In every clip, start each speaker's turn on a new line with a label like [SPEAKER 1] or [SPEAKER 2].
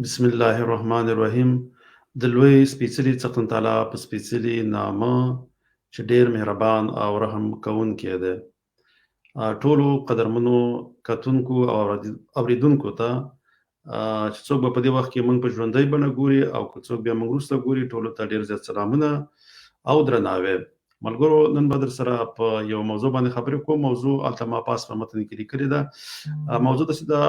[SPEAKER 1] بسم الله الرحمن الرحیم. د لوی سپېڅلي څښتن تعالی په سپېڅلي نامه چې ډېر مهربان او رحم کوونکی دی. ټولو قدرمنو کتونکو او اوریدونکو ته چې څوک به په دې وخت کې موږ په ژوندۍ بڼه ګوري او که څوک بیا موږ وروسته ګوري، ټولو ته ډېر زیات سلامونه او درناوی. ملګرو، نن به در سره په یو موضوع باندې خبرې کوم. موضوع هلته ما پاس په متن کې لیکلې ده. موضوع داسې ده،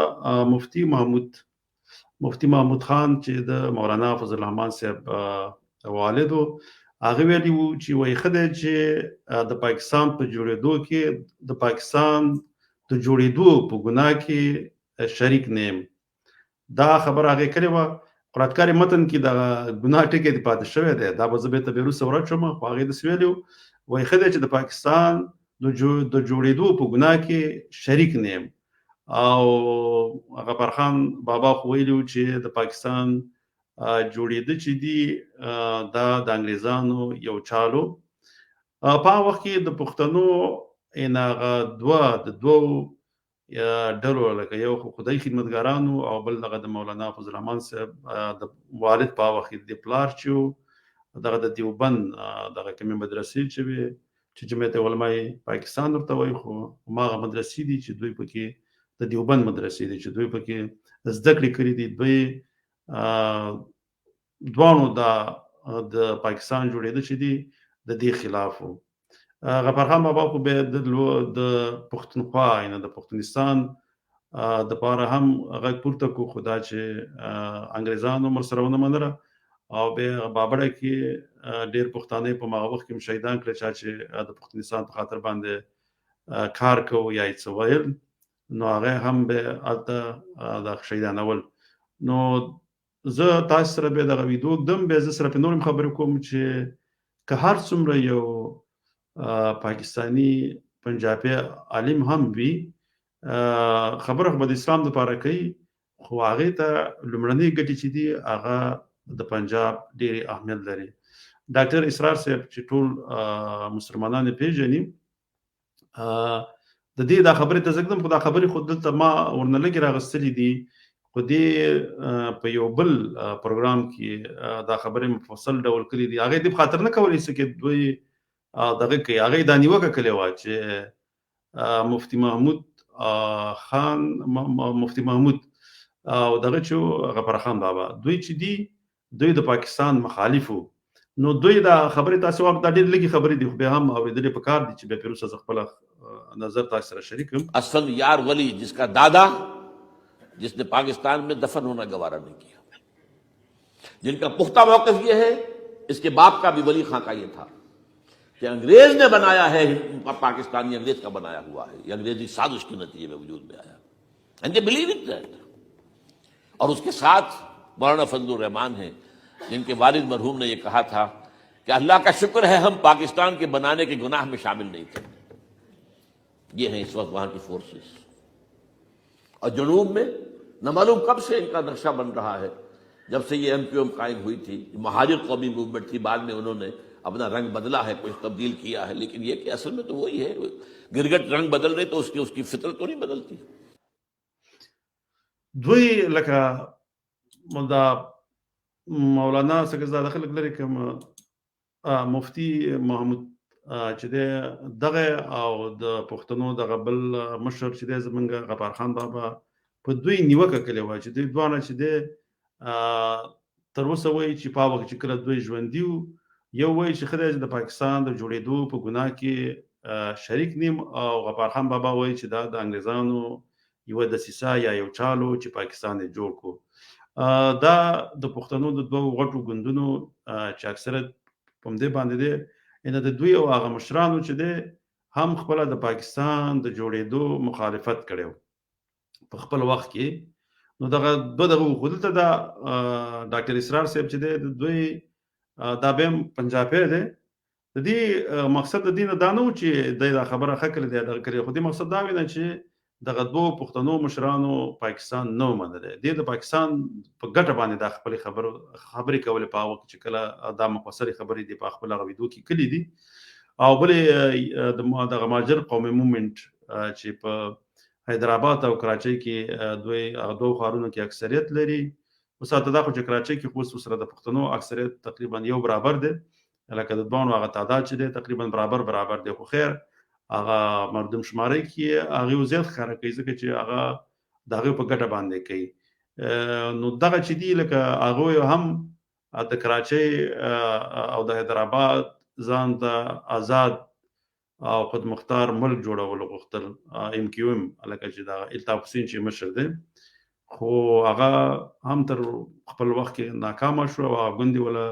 [SPEAKER 1] مفتي محمود خان چې د مولانا فضل الرحمن صاحب والد و، هغه ویلي وو چې وایي ښه دی چې د پاکستان په جوړېدو کې د پاکستان د جوړېدو په ګناه کې شریک نه یم. دا خبره هغې کړې وه. قرآن کریم متن کې د ګناه ټکی دې پاتې شوی دی. دا به زه بېرته بیا وروسته ورد شم، خو هغې داسې ویلي وو، وایي ښه دی چې د پاکستان د جوړېدو په ګناه کې شریک نه یم. او غفرخان بابا خو ویلي وو چې د پاکستان جوړېده چې دي دا د انګریزانو یو چالو. په هغه وخت کې د پښتنو هغه دوو ډلو، لکه یو خو خدای خدمتګارانو او بل دغه د مولانا فضل الرحمن صاحب د والد په هغه وخت کې د پلار چې و، دغه د دیوبند دغه کومې مدرسې چې وې چې جمعیت علمای پاکستان ورته وایي، خو هماغه مدرسې دي چې دوی پکې د دیوبند مدرسې دي چې دوی پکې زده کړې کړي دي. دوی دواړو د پاکستان جوړېده چې دي د دې خلاف و. غفرخان بابا خو بیا د پښتونخوا د پښتونستان د پاره هم غږ پورته کړو، خو دا چې انګریزانو ورسره ونه منله او بیا بابړه کې ډېر پښتانه په هغه وخت کې شهیدان کړل، چا چې د پښتونستان په خاطر باندې کار کوو یا یې څه ویل، نو هغه هم به هلته د شهیدانول. نو زه تاسو سره بیا دغه ویډیو ږدم، بیا زه سره په نور هم خبرې کوم چې که هر څومره یو پاکستانی پنجابي عالم هم وي، خبره خو به د اسلام دپاره کوي، خو هغې ته لومړنۍ ګټې چې دي هغه د پنجاب ډېرې اهمیت لري. ډاکټر اسرار صاحب چې ټول مسلمانان یې پېژني، د دې دا خبرې ته زه ږدم، خو دا خبرې خو دلته ما ورنه لږې راغستلې دي، خو دې په یو بل پروګرام کې دا خبرې مفصل ډول کړي دي. هغې دې په خاطر نه کولی چې دوی دغه کوي، هغې دا نیوکه کړې وه چې مفتي محمود خان مفتي محمود او دغه چې غفرخان بابا دوی چې دي دوی د پاکستان مخالف وو. نو دوی دا خبرې تاسو واک دا ډېر لږې خبرې دي، خو بیا هم اورېدلې پکار دي چې بیا پرې وروسته زه خپل نظر تاسو سره شریک کړم.
[SPEAKER 2] اسد یار ولی जिसका दादा जिसने पाकिस्तान में दफन होना गवारा नहीं किया, जिनका पुख्ता मौक़िफ़ ये है, इसके बाप का भी वली खां का ये था कि अंग्रेज ने बनाया है पाकिस्तान, ये अंग्रेज का बनाया हुआ है, ये अंग्रेजी साजिश के नतीजे में वजूद में आया, and they believe in that. और उसके साथ मौलाना फजलुर रहमान हैं, जिनके वालिद मरहूम ने यह कहा था कि अल्लाह का शुक्र है हम पाकिस्तान के बनाने के गुनाह में शामिल नहीं थे। ये हैं इस वक्त वहां की फोर्सेस। और जनूब में न मालूम कब से इनका नक्शा बन रहा है, जब से ये MQM कायम हुई थी, महाजिर कौमी मूवमेंट थी, बाद में उन्होंने अपना रंग बदला है, कुछ तब्दील किया है, लेकिन ये कि असल में तो वही है। गिरगट रंग बदल रहे तो उसकी फितरत तो नहीं बदलती।
[SPEAKER 1] دوی لکه دا مولانا سګزاده خلک لري کوم مفتي محمود چې دی دغه او د پښتنو دغه بل مشر چې دی زمونږ غفرخان بابا په دوی نیوکه کړې وه چې دوی دواړه چې دی تر اوسه وایي چې په هغه وخت چې کله دوی ژوندي وو، یو وایي چې ښه دی چې د پاکستان د جوړېدو په ګناه کې شریک نیم، او غفرخان بابا وایي چې دا د انګریزانو یوه دسیسه یا یو چالو چې پاکستان یې جوړ کړو. دا د پښتنو د دوو غټو ګوندونو چې اکثرت په همدې باندې دی، د دوی او هغه مشرانو چې دی هم خپله د پاکستان د جوړېدو مخالفت کړی و په خپل وخت کې. نو دغه خو دلته دا ډاکټر اسرار صاحب چې دی د دوی دا به هم پنجابی دی، د دې مقصد د دې نه دا نه و چې دی دا خبره ښه کړې دی دغه کړې، خو دې مقصد دا وي نه چې دغه دوو پښتنو مشرانو پاکستان نه و منلی. دې د پاکستان په ګټه باندې دا خپلې خبرې کولې په هغه وخت چې کله دا مفصلې خبرې دي په خپل هغه ویډیو کې کلي دي. او بلې دغه مهاجر قومي مومنټ چې په حیدرآباد او کراچۍ کې دوی هغه دوو ښارونو کې اکثریت لري، وساته دا خو چې کراچۍ کې خو سره د پښتنو اکثریت تقریبا یو برابر دی لکه د دوه هغه تعداد چې دی تقریبا برابر دی خو خیر هغه مردم شماري کې هغه زیات خره کوي ځکه چې هغه دغه په ګټه باندې کوي نو دغه چې دی لکه هغه هم د کراچۍ او د حیدرآباد ځان ته آزاد او خود مختار ملک جوړول غوښتل ام کیو ام لکه چې دا الطاف حسین چې مشر دی خو هغه هم تر خپل وخت کې ناکام شو او غوندي ولا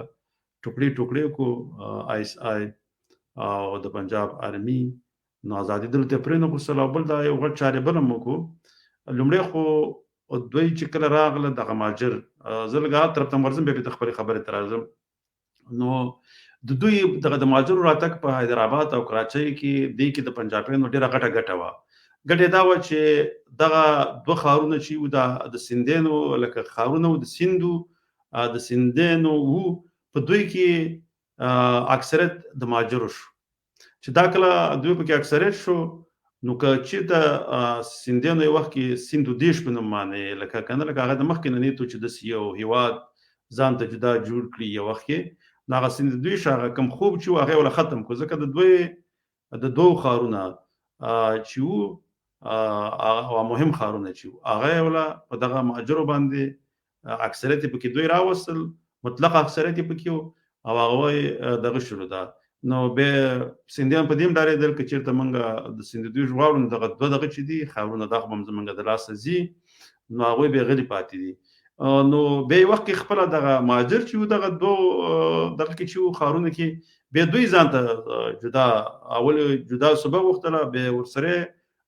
[SPEAKER 1] ټوکړي کو آیس آی او د پنجاب آرمي نو ازادي دلته پرې نو غوښتل او بل دا یو غټ چارې بل مو کو لومړی خو دوی چې کله راغله د غماجر زلګا تر تم ورزم به خبرې ترازم نو د دوی د ماجرو راتګ په حیدرآباد او کراچۍ کې د کې د پنجابیانو ډیره غټه و ګټه دا و چې دغه دوه خارونه چې د سیندونو لکه خارونه د سیندو د سیندونو وو په دوی کې اکثریت د ماجرو شو چې دا کله دوی په کې اکثریت شو نو که چې د سیندونو یو وخت کې سیندو دیش په نوم باندې لکه کنه لکه هغه د مخکې نه نیتو چې د یو هیواد ځان ته جدا جوړ کړي یو وخت کې ناغه سیند دوی شاغه کم خوب چې هغه ولا ختم کو ځکه د دوه خارونه چې او مهم خارونه چې هغه ولا په دغه ماجرو باندې اکثریت پکې دوی راوصل مطلق اکثریت پکې او هغه دغه شروع ده نو به سیندیان په دې ډارې دل کې چیرته منګه د سیند دوی ژغورن دغه دغه چې دي خارونه دغه هم زمونږ د لاس زی نو هغه به غلی پاتې دي نو به وخت خپل دغه ماجر چې دغه دغه کې چې خارونه کې به دوی ځان ته جدا اول جدا سبب وختله به ورسره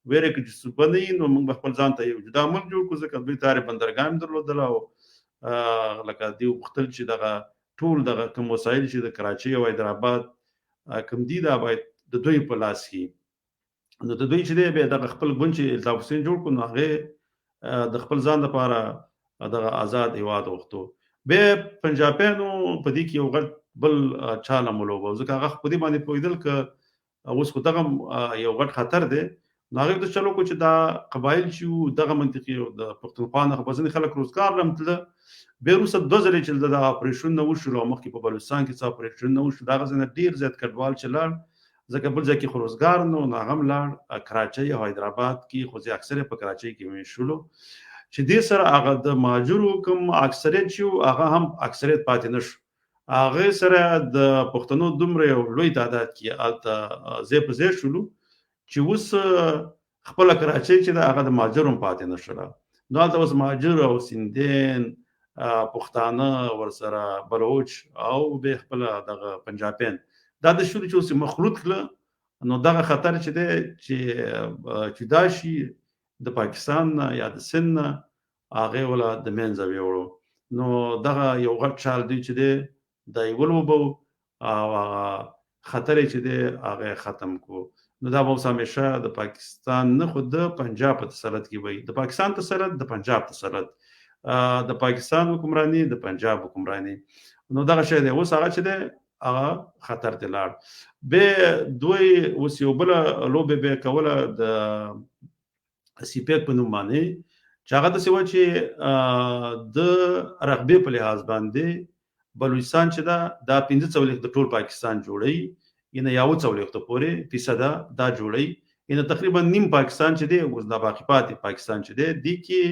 [SPEAKER 1] ویره کې چې سبنه نو موږ خپل ځان ته یو جدا ملک جوړ کو ځکه دوی تاریخ بندرګان درلودل او لکه دی وختل چې دغه ټول دغه کوم وسایل چې د کراچۍ او حیدرآباد کوم دي دا باید د دوی په لاس کې نو د دوی چې دی به دغه خپل ګون چې الطاف حسین جوړ کو نو هغه د خپل ځان لپاره دغه آزاد هیواد وختو به پنجابیانو په دې کې یو غټ بل چاله ملوبه ځکه هغه په دې باندې پویدل ک اوس کو دغه یو غټ خطر دی هغه د چلو کو چې دا قبایل چې دغه منطقي د پښتونخوا نه غوښنه خلک روزګار لمتله به روسه د ځلې چې د اپریشن نو شو مخکې په بلوچستان کې څه اپریشن نو شو دا غزنه ډیر زیات کډوال چلار ځکه بل ځکه روزګار نو ناغم لاړ کراچۍ او حیدرآباد کې خو اکثره په کراچۍ کې مشولو چې دې سره هغه د ماجرو کوم اکثریت چې هغه هم اکثریت پاتې نشو هغه سره د پښتنو دومره یو لوی تعداد کې الته زی په زی شولو چې اوس خپل کراچۍ چې هغه د ماجرو پاتې نشو نو الته اوس ماجر او سیندین پښتانه ورسره بلوچ او به خپل دغه پنجابین دا د شولو چې اوس مخلوط کړه نو دغه خطر چې دی چې دا شي د پاکستان یا د سند هغه ولا د منځ ویوړو نو دغه یو غټ چال دی چې دی د یو وبو او خطر چې دی هغه ختم کو نو دا به همیشه د پاکستان نه خود د پنجاب په تسلط کې وي د پاکستان تسلط د پنجاب تسلط د پاکستان حکمرانی د پنجاب حکمرانی نو دغه شی دی اوس هغه چې دی هغه خطر دی لاړ به دوی اوس یو بل لوبه به کوله د سیپیک په نوم باندې چې هغه د سیوا چې د رغبه په لحاظ باندې بلوچستان چې دا 15 د ټول پاکستان جوړي ینه یو 40 پورې فیصد دا جوړي ینه تقریبا نیم پاکستان چې دی اوس د باقی پاتې پاکستان چې دی کې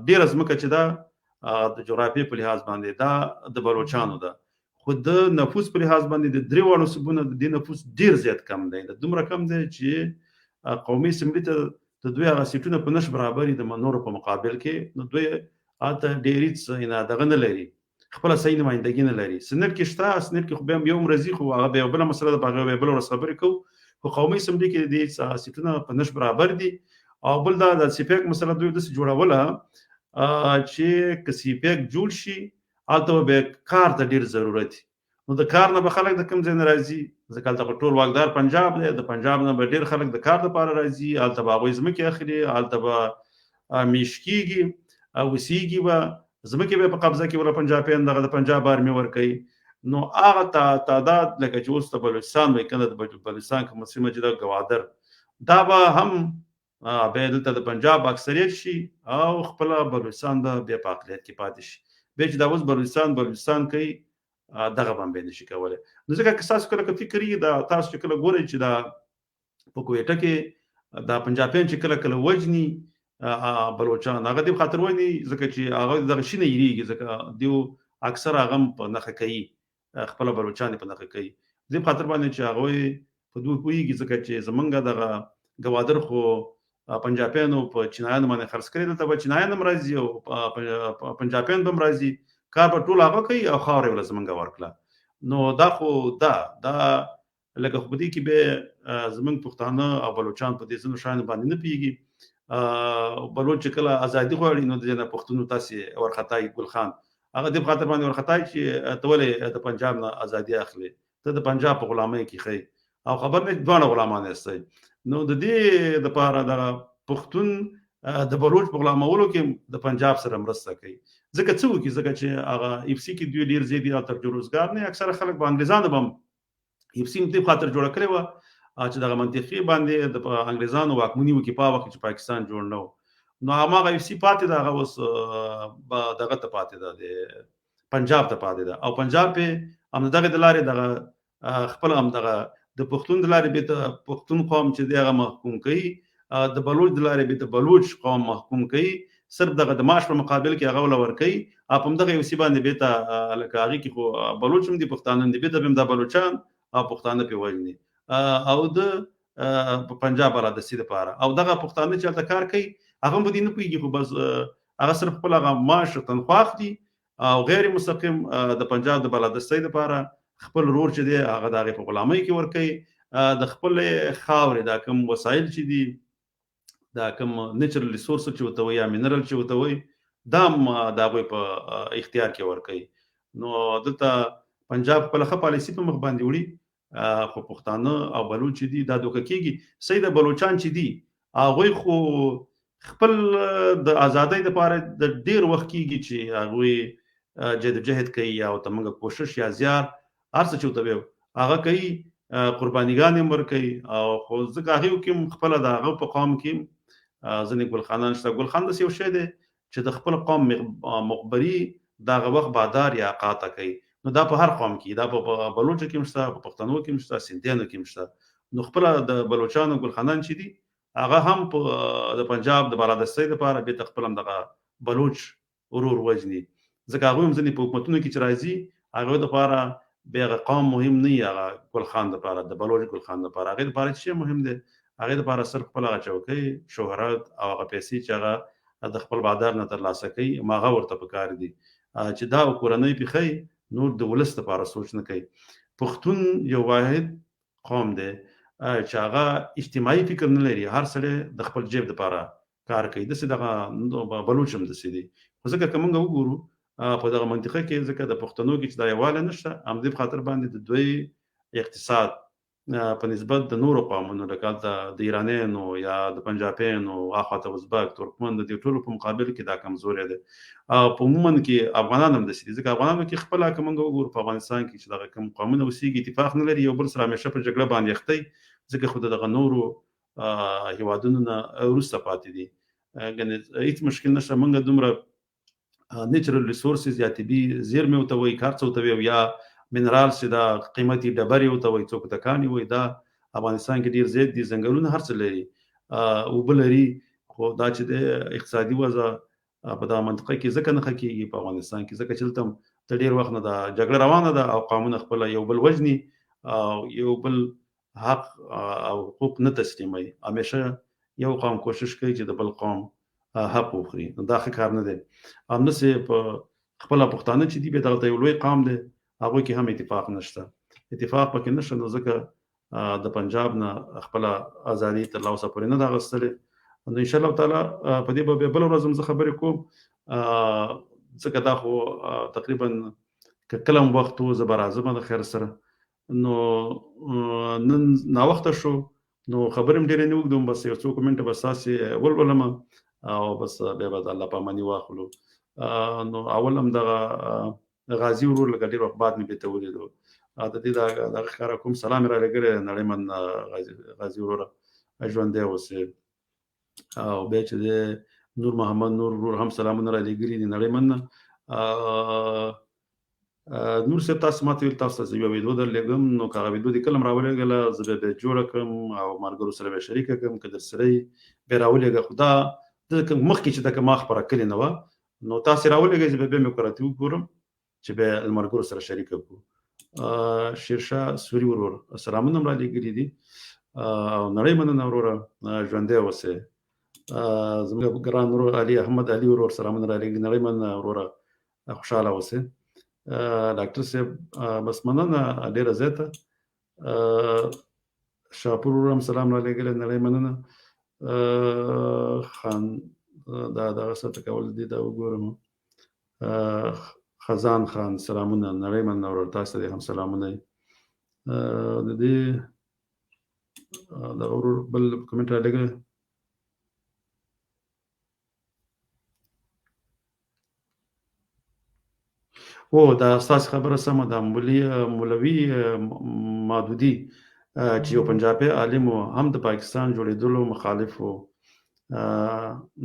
[SPEAKER 1] ډیر ازمکه چې دا د جغرافیې په لحاظ باندې دا د بلوچستانو ده خود د نفوس په لحاظ باندې د دریوالو سبونه د نفوس ډیر زیات کم دی د دومره کم دی چې قومي اسمبلی ته د دوی هغه سیټونه په نش برابرۍ د منورو په مقابل کې نو دوی اته ډیریټ نه دغه نه لري خپل صحیح نمائندګي نه لري سنت کې شته سنت کې خو به یو مرزي خو هغه به بل مسله د باغ به بل ور خبرې کو خو قومي اسمبلی کې د سیټونه په نش برابر دي او بل دا د سیپیک مسله دوی د جوړوله چې که سیپیک جوړ شي البته به کار ته ډیر ضرورت نو د کار نه به خلک د کم ځای نه راځي ځکه البته ټول واکدار پنجاب دی د پنجاب نه به ډیر خلک د کار لپاره راځي البته به هغوی ځمکې اخلي البته به میشکیږي او وسیږي به ځمکې به په قبضه کې ولا پنجابیان دغه د پنجاب آرمي ورکوي نو هغه تعداد لکه چې اوس د بلوچستان وایي کنه د بلوچستان کوم سیمه چې د ګوادر دا به هم بیا دلته د پنجاب اکثریت شي او خپل بلوچستان به بیا په اقلیت کې پاتې شي. بیا چې دا اوس بلوچستان کوي دغه باندې نشي کولای. نو ځکه که تاسو کله فکر یې دا تاسو چې کله ګورئ چې دا په کویټه کې دا پنجابیان چې کله وجني بلوچان هغه دې خاطر وایي ځکه چې هغه دغه شي نه یریږي ځکه دیو اکثر هغه په نخښه کوي خپل بلوچان په نخښه کوي دې خاطر باندې چې هغه په دوی پوهیږي ځکه چې زمونږ دغه گوادر خو پنجابیانو په چینایانو باندې خرڅ کړی دلته به چینایان هم راځي او پنجابیان به هم راځي کار به ټول هغه کوي او خاورې ول زمونږ ورکړه. نو دا خو دا لکه خو دې کې به زمونږ پښتانه او بلوچان په دې ځینو شان باندې نه پیږي. بلوچ کله ازادي غواړي نو د پښتون تاسو ورختای ګل خان هغه د خاطر باندې ورختای چې تولې د پنجاب نه ازادي اخلي ته د پنجاب په غلامۍ کې خي او خبر نه دوه غلامان استي. نو د دې د پاره د پښتون د بلوچ په غلامولو کې د پنجاب سره مرسته کوي ځکه څه وکي ځکه چې هغه اف سی کې دوی ډیر زیات تر جوړزګار نه اکثره خلک به انګریزانو بم اف سی په خاطر جوړ کړی و چې دغه منطقي باندې د انګریزانو واکمنی وکي په وخت چې پاکستان جوړ نو نو هغه اف سی پاتې دا اوس دغه ته پاتې ده د پنجاب ته پاتې ده او پنجاب په هم دغه د لارې دغه خپل هم دغه د پښتون د لارې به پښتون قوم چې دغه محکوم کوي د بلوچ د لارې به د بلوچ قوم محکوم کوي صرف دغه د معاش په مقابل کې هغه ول ورکي اپم دغه یو سی باندې به ته لکه هغه کې خو بلوچ هم دي پښتانه دي به د بلوچان او پښتانه په وجني او د پنجاب را د سید لپاره او دغه پښتانه چې کار کوي هغه به دي نه پیږي خو بس هغه صرف خپل هغه معاش تنخواه دي او غیر مستقیم د پنجاب د بلادستۍ لپاره خپل رور چې دی هغه دغه په غلامۍ کې ورکي د خپل خاورې دا کوم وسایل چې دي دا کوم نیچرل ریسورس چې وته وي یا منرال چې وته وي دا دغه په اختیار کې ورکي. نو دلته پنجاب په لخوا پالیسی په مخ باندې وړي خو پښتانه او بلوچ دي دا دوک کېږي سید بلوچان چې دي هغه خو خپل د ازادۍ لپاره د ډیر وخت کېږي چې هغه جدوجہد کوي او تمنګ کوشش یا زیار ارڅ چې وته هغه کوي قربانیګان هم ورکوي او خو ځکه هغه کوم خپل دغه په قوم کې ځنې ګل خانان شته ګل خان د یو شی دی چې د خپل قوم مخبري دغه وخت بادار یا قاطع کوي نو دا په هر قوم کې دا په بلوچ کې مشته په پښتنو کې مشته سندیانو کې مشته نو خپل د بلوچانو ګل خانان چې دي هغه هم په د پنجاب د بلادستۍ لپاره به خپل هم دغه بلوچ ورور وجني ځکه هغه هم ځنې په حکومتونو کې چې راځي هغه د لپاره به قوم مهم نه هغه ګل خان لپاره د بلوچ ګل خان لپاره هغه لپاره چې مهم دی هغه لپاره صرف خپل چوکۍ شهرت او هغه پیسې چې هغه د خپل بادار نه ترلاسه کوي ماغه ورته پکار دي چې دا کورنۍ پیخي نور د ولست لپاره سوچ نه کوي. پښتون یو واحد قوم دی چې هغه اجتماعي فکر نه لري هر سړی د خپل جیب لپاره کار کوي د دغه بلوچ هم د سيدي خو ځکه کومه وګورو په دغه منطقه کې ځکه د پښتنو کې چې دا یواله نشته هم د خاطر باندې د دوی اقتصاد په نسبت د نورو قومونو لکه د ایرانیانو یا د پنجابیانو اخواته ازبک ترکمن د دې ټولو په مقابل کې دا کمزوري ده په عموما کې افغانان هم د سيدي ځکه افغانانو کې خپل کومه وګورو په افغانستان کې چې دا کوم قومونه وسیږي اتفاق نه لري یو بل سره همیشه په جګړه باندې اخته ځکه خو دغه نورو هیوادونو نه ورسته پاتې دي ګنې هیڅ مشکل نشته موږ دومره نیچرل ریسورسز یا طبي زیرمې او ته وایي کار څه ته یا منرال چې دا قیمتي ډبرې او ته وایي څوک د کاني وایي دا افغانستان کې ډیر زیات دي ځنګلونه هر څه لري او بل لري خو دا چې د اقتصادي وضع په دا منطقه کې ځکه نه کېږي په افغانستان کې ځکه چې تل ډیر وخت نه دا جګړه روانه ده او قانون خپل یو بل وجني او یو بل حق او حقوق نه تسلیموي همیشه یو قوم کوشش کوي چې د بل قوم حق وخوري دا ښه کار نه دی هم نسې په خپل پښتانه چې دی به دغه یو لوی قوم دی هغه کې هم اتفاق نشته اتفاق پکې نشته نو ځکه د پنجاب نه خپل ازادي تر لاسه پورې نه دا غوښتل نو ان شاء الله تعالی په دې به بل ورځ زه خبرې کوم ځکه دا خو تقریبا کلم وخت و زبر اعظم د خیر سره نو نن نا وخت شو نو خبرم ډېر نه وګدم بس یو څو کومنټ بس تاسو ولولم او بس به بعد الله پامني واخلو نو اولم دغه غازی ورور لګ ډیر وخت بعد مې به ته ولیدو د دې دا ښکارا کوم سلام را لګره نړۍ من غازی ورور ژوند دی اوس او بیا چې د نور محمد نور ورور هم سلامونه را لېږلي دي نړۍ مننه. نور صاحب تاسو ماته ویل تاسو ته یو ویډیو درلېږم، نو که هغه ویډیو دې کله هم راولېږله زه به یې جوړه کړم او ملګرو سره به یې شریکه کړم، که در سره یې بیا راولېږه. خو دا دلته مخکې چې ده ما خپره کړې نه وه، نو تاسې راولېږئ زه به بیا مې قراتي وګورم چې بیا له ملګرو سره شریکه کړو. شیرشاه سوري ورور سلامونه هم رالېږلي دي او نړۍ مننه وروره، ژوندی اوسئ. زموږ ګران ورور علي احمد علي ورور سلامونه رالېږلي، نړۍ مننه وروره، خوشحاله اوسئ. ډاکټر صاحب بس مننه ډېره زیاته. شاپور ورور هم سلام رالېږلی، نړۍ مننه. خان دا دغه څه ته کول دي دا وګورم. خزان خان سلامونه، نړۍ مننه ورور، تاسو ته هم سلامونه. د دې دغه ورور بل کمنټ رالېږلی. او دا ستاسو خبره سمه ده. مولوي مادودي چې یو پنجابي عالم و، هم د پاکستان جوړېدلو مخالف و.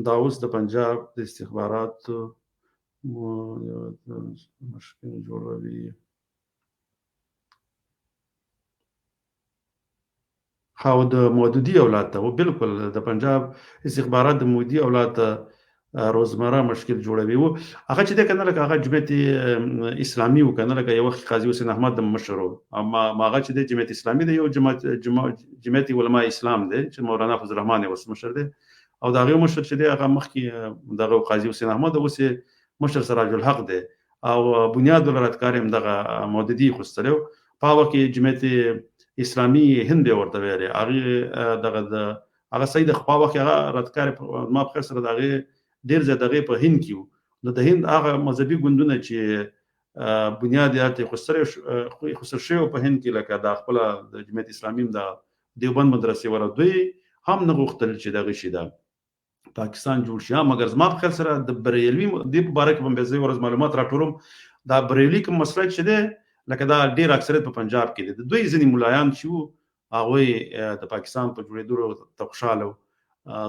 [SPEAKER 1] دا اوس د پنجاب د استخباراتو مشکل جوړوي. او د مودودي اولاد ته و، بالکل د پنجاب استخبارات د مودودي اولاد ته روزمره مشکل جوړوي. و هغه چې ده کنه لکه هغه جمعیت اسلامي و کنه، لکه یو وخت قاضي حسین احمد د مشر و، اما هغه چې د جمعیت اسلامي د یو جمعیت علما اسلام دی چې مولانا فضل الرحمن اوس مشر دی، او دا غو مشر چې دی هغه مخکې دغه قاضي حسین احمد اوس مشر سراج الحق دی، او بنیاد ولرتکار هم دغه مودودي خوستلو. په هغه کې جمعیت اسلامي هند ورته ویلي هغه دغه هغه سید خپاوه کې هغه راتکار ما په سره دغه ډیر زیات دغه په هند کې وو. نو د هند هغه مذهبي ګوندونه چې بنیاد یې خسر شوی په هند کې، لکه د خپل د جمعیت اسلامي د دیوبند مدرسې ور دوی هم نه غوښتل چې دغه شي د پاکستان جوړ شي. مګر زما په خیال سره د بریلوي د مبارک په بيزي ورځ معلومات راټولم، دا بریلوي کوم مسله چې ده لکه دا ډیر اکثریت په پنجاب کې دي. د دوی ځینې ملایان چې وو هغه د پاکستان په جوړېدو ته خوشاله،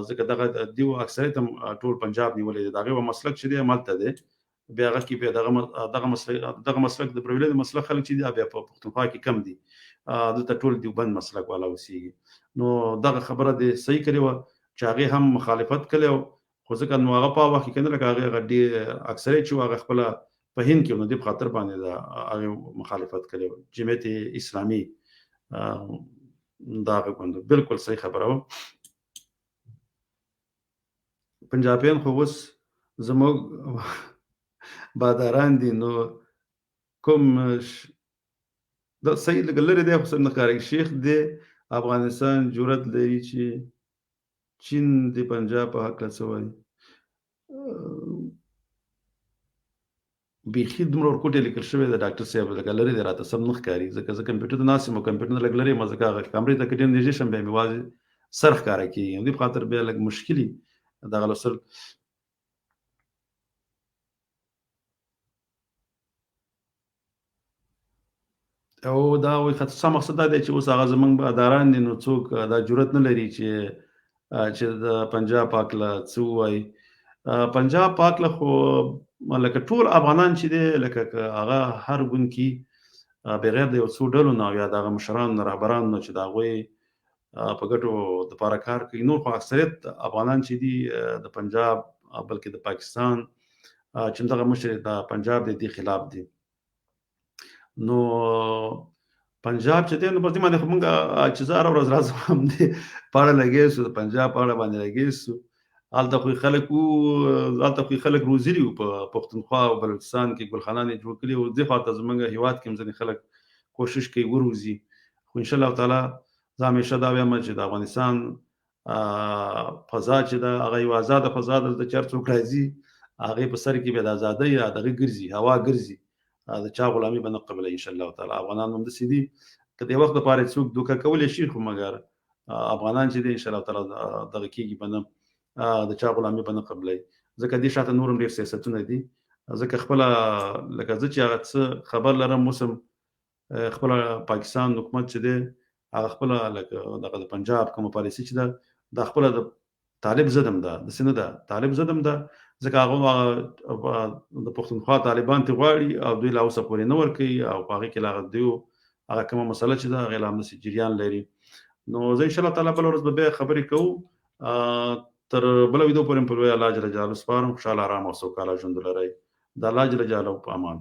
[SPEAKER 1] ځکه دغه دیو اکثریت ټول پنجاب نیولې دي. دغه مسلک چې دی عملته دی، بیا هغه کې بیا دغه مسلک د بریلوي د مسلک خلک چې دی بیا په پښتونخوا کې کم دي، د ټول دیوبند مسلک والا وسیږي. نو دغه خبره دی صحیح کړی و چې هغه هم مخالفت کړي، خو ځکه نو هغه په وخت کې کنه لکه هغه غډي اکثریت چې هغه خپل په هند کې نو د خاطر باندې دا هغه مخالفت کړي. جمعیت اسلامي دا غوند بالکل صحیح خبره و. پنجابیان خو اوس زموږ باداران دي، نو کوم دا صحیح لګلره دی. حسین نقاری شیخ دی افغانستان جرأت لري چې چین د پنجاب په حق لڅوي. بیخي دومره ورکوټې لیکل شوی د ډاکټر صاحب لګلره دی راته سم نه ښکاري، ځکه زه کمپیوټر ته ناسم او کمپیوټر لګلره مزه کاغه کمرې ته کډین نږدې شم به میوازي سرخ کار کوي. دې په خاطر به لګ مشکلي دا غلسل او دا وي خاطر سم مقصد دا دی چې اوس هغه زمنګ باداران دي، نو څوک دا جرأت نه لري چې د پنجاب پاک لا څو وای. پنجاب پاک له خو لکه ټول افغانان چې دی لکه هغه هر ګون کې بغیر د یو څو ډلو نه یا د مشران رهبران نه چې دا غوي په ګټو د پاره کار کوي. نو خو اکثریت افغانان چې دي د پنجاب بلکې د پاکستان چې دغه مشر د پنجاب د دې خلاف دي. نو پنجاب چې دی نو په دې باندې موږ چې زار ورځ راځم هم دي پاړه لګې سو د پنجاب پاړه باندې لګې سو. حالته خو خلک روزري په پښتونخوا او بلوچستان کې ګلخانان جوړ کړي او د خاطر زمونږ هیواد کې ځنې خلک کوشش کوي وروزي. خو ان شاء الله تعالی زه همیشه دا وایم چې د افغانستان فضا چې دا هغه یو آزاد فضا د چرڅو راځي هغه په سر کې به د ازادۍ دغه ګرځي هوا ګرځي د چا غلامي به نه قبلې ان شاء الله تعالی. افغانان هم د سیدي کله وخت لپاره څوک دوکه کولې شي، خو مګر افغانان چې ان شاء الله تعالی دغه کېږي بنه د چا غلامي به نه قبلې. ځکه دې شاته نورم ډیر سیاستونه دي، ځکه خپل لکه زه چې هغه خبر لرم موسم خپل پاکستان حکومت چې دی هغه خپل لکه دغه پنجاب کوم پالیسي چې ده د خپل د طالب زدم ده د سینه ده طالب زدم ده ځکه هغه د پښتونخوا طالبان ته غواړي او دوی لا اوسه پورې نه ورکوي او په هغه کې لا دیو هغه کومه مسله چې ده هغه لا همداسې جریان لري. نو زه ان شاء الله تعالی بل ورځ به بیا خبرې کوو. تر بل ویدو پورې په لوی الله جل جلاله سپارم. خوشاله آرام او سوکاله ژوند ولرئ. د الله جل جلاله په امان.